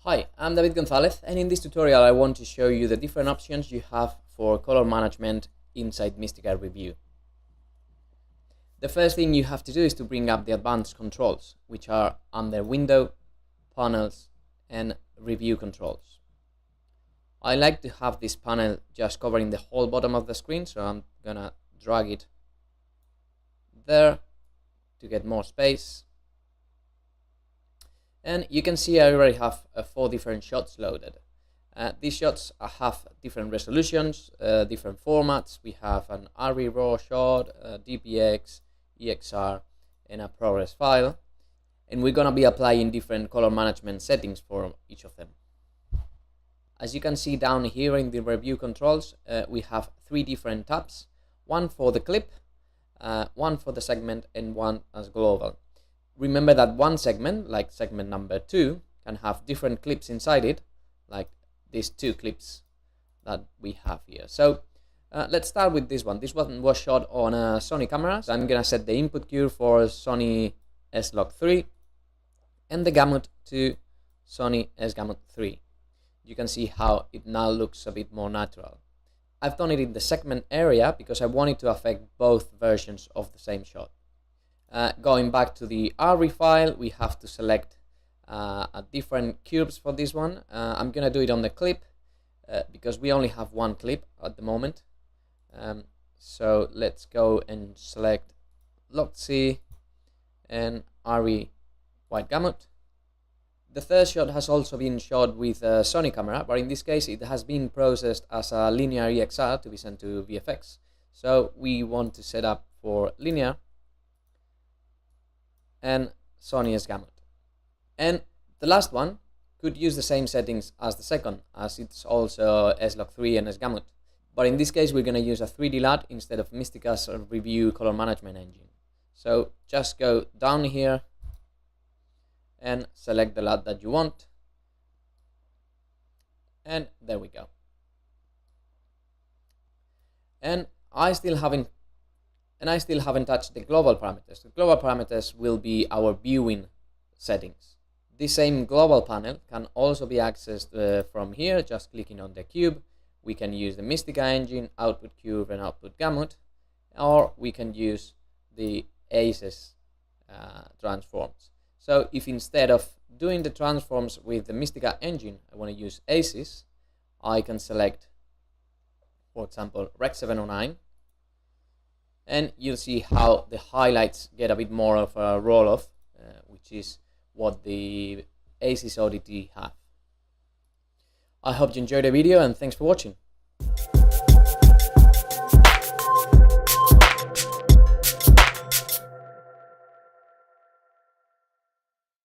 Hi, I'm David Gonzalez, and in this tutorial I want to show you the different options you have for color management inside mistika-review. The first thing you have to do is to bring up the advanced controls, which are under Window, Panels, and Review Controls. I like to have this panel just covering the whole bottom of the screen, so I'm gonna drag it there to get more space. And you can see I already have 4 different shots loaded. These shots have different resolutions, different formats. We have an RE raw shot, DPX, EXR, and a progress file. And we're gonna be applying different color management settings for each of them. As you can see down here in the review controls, we have 3 different tabs. One for the clip, one for the segment, and one as global. Remember that one segment, like segment number 2, can have different clips inside it, like these 2 clips that we have here. So let's start with this one. This one was shot on a Sony camera. So I'm gonna set the input cue for Sony S-Log3 and the gamut to Sony S-Gamut3. You can see how it now looks a bit more natural. I've done it in the segment area because I wanted to affect both versions of the same shot. Going back to the RE file, we have to select different curves for this one. I'm gonna do it on the clip because we only have one clip at the moment. So let's go and select Log-C and RE white gamut. The third shot has also been shot with a Sony camera, but in this case it has been processed as a linear EXR to be sent to VFX. So we want to set up for linear and Sony S-Gamut. And the last one could use the same settings as the second, as it's also S-Log3 and S-Gamut. But in this case, we're going to use a 3D LUT instead of Mistika's Review color management engine. So just go down here and select the LUT that you want. And there we go. And I still haven't touched the global parameters. The global parameters will be our viewing settings. This same global panel can also be accessed from here, just clicking on the cube. We can use the Mistika engine, output cube and output gamut, or we can use the ACES transforms. So if instead of doing the transforms with the Mistika engine, I want to use ACES, I can select, for example, Rec 709, and you'll see how the highlights get a bit more of a roll-off, which is what the ACES ODT have. I hope you enjoyed the video and thanks for watching.